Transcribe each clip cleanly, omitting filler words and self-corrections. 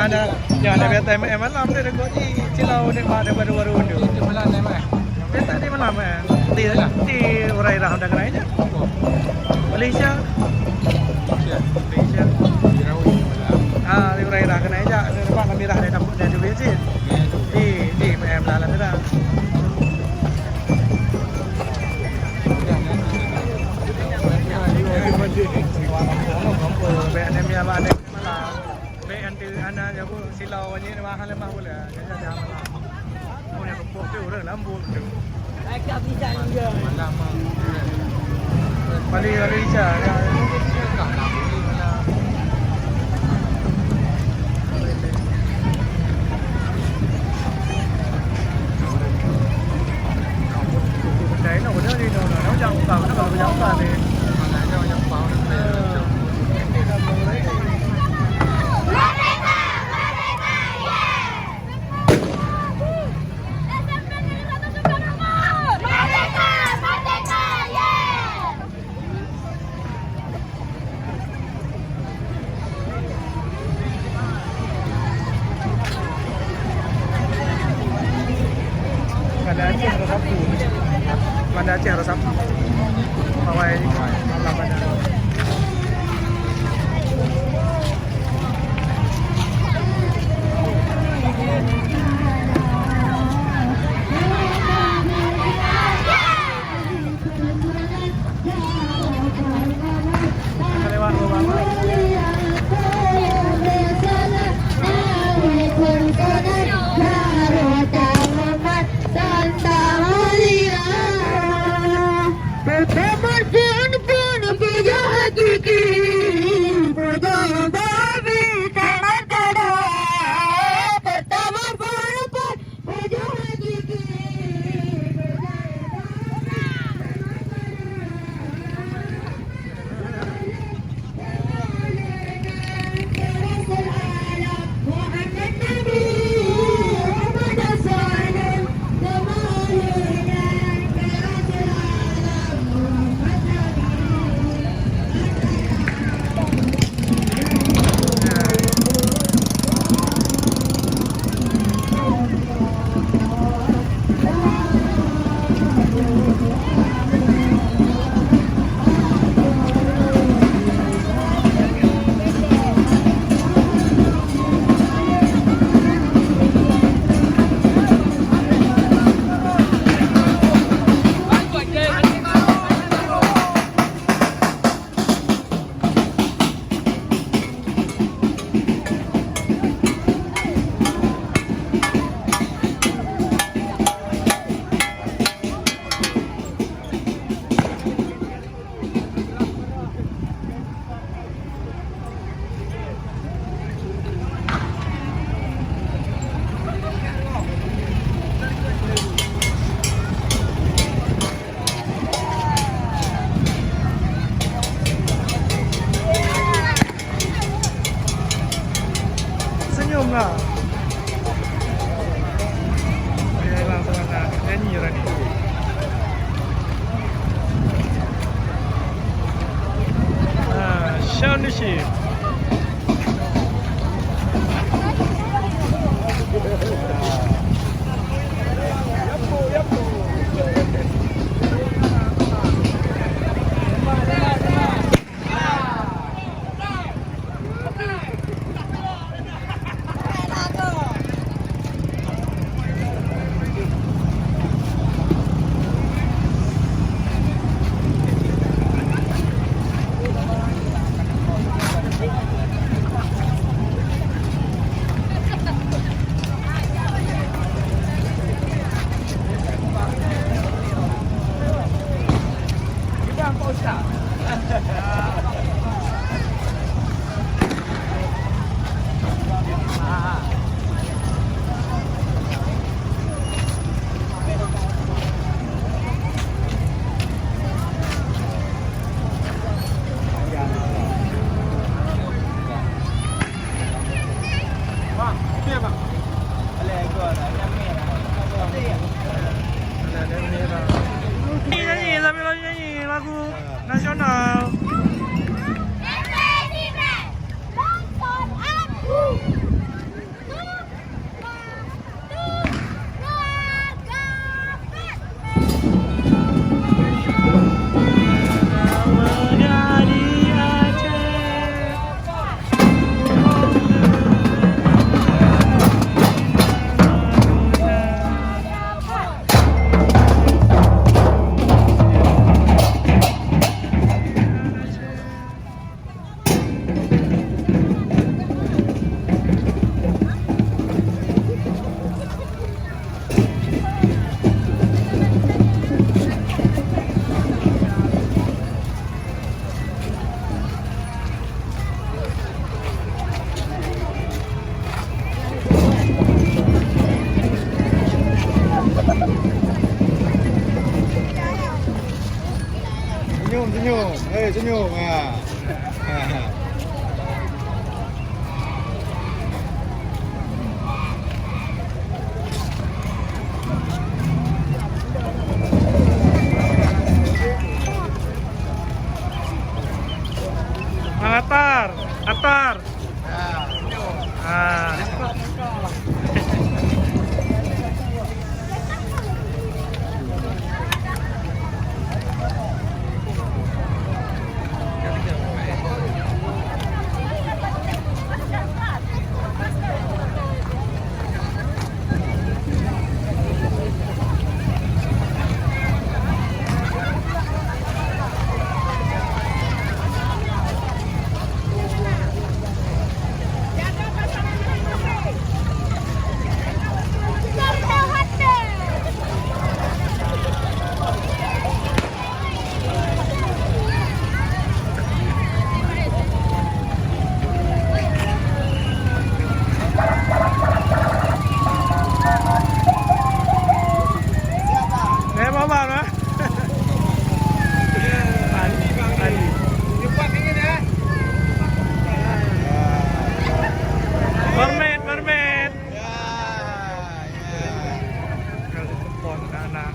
Jangan ada biasa malam dia dekat Cilau dia baru-baru dia. Itu malam ni mai. Biasa di malam di urai dah dah kena aja. Malaysia. Malaysia. Di urai dah kena aja. Depan kami dah ada dapat dia bensin. Di PM lah dah. BNM ya Pak Adek malah BNT ana ya Bu silau ni mahal lemah boleh jadi jangan malah punya kepok tu orang lambu tu agak bisa juga malam balik Malaysia ya nó udah đi đâu nó chẳng vào nó vào giống vào thì mà lại cho giống vào Banda Aceh harus apa? Pawai malam pada. Lewat bawah. Senyum lah. Dia langsung nak nyanyi orang ni. Shaun the Sheep. Nyanyi sambil nyanyi lagu nasional. senyum. Senyum. Atar, atar. Ah. Mermaid, mermaid. Kalau telepon anak.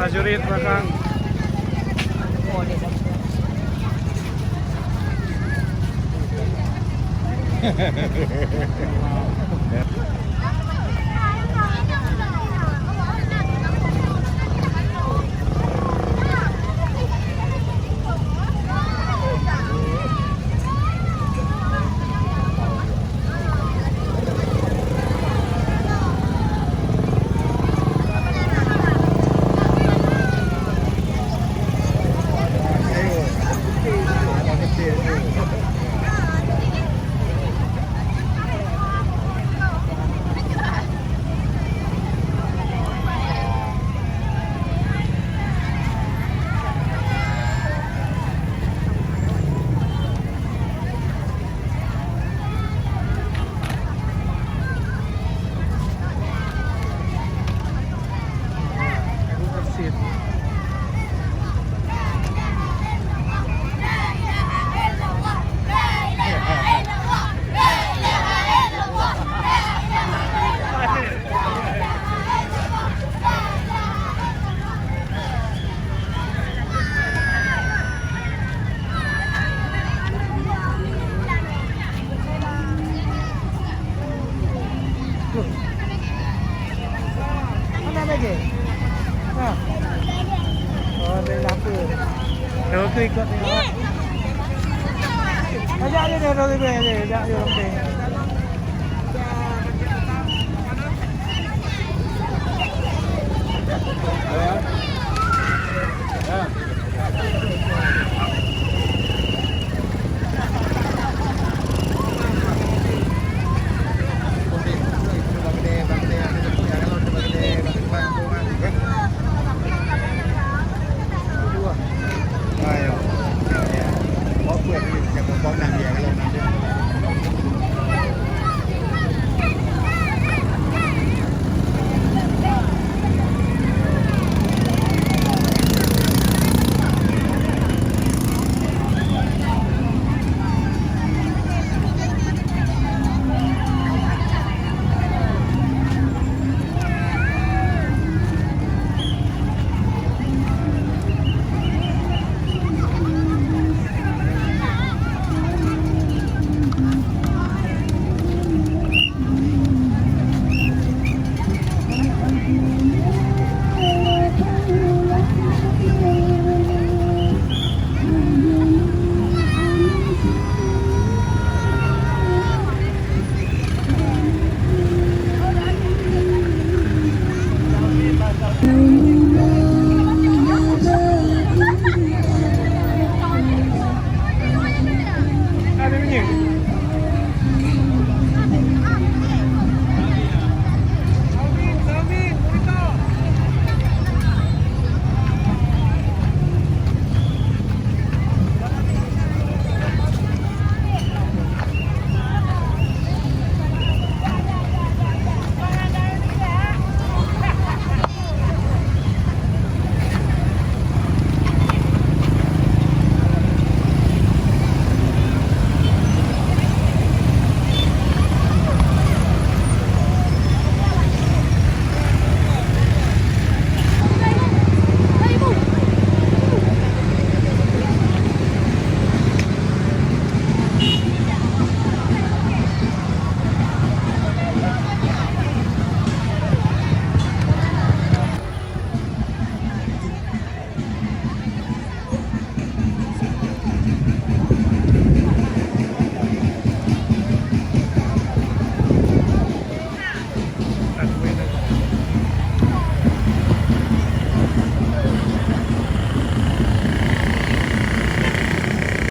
Prajurit belakang. Mana lagi? Nah. Oh, ada lampu. Kalau tu ikut tengok. Ajak dia, ajak dia, ajak dia.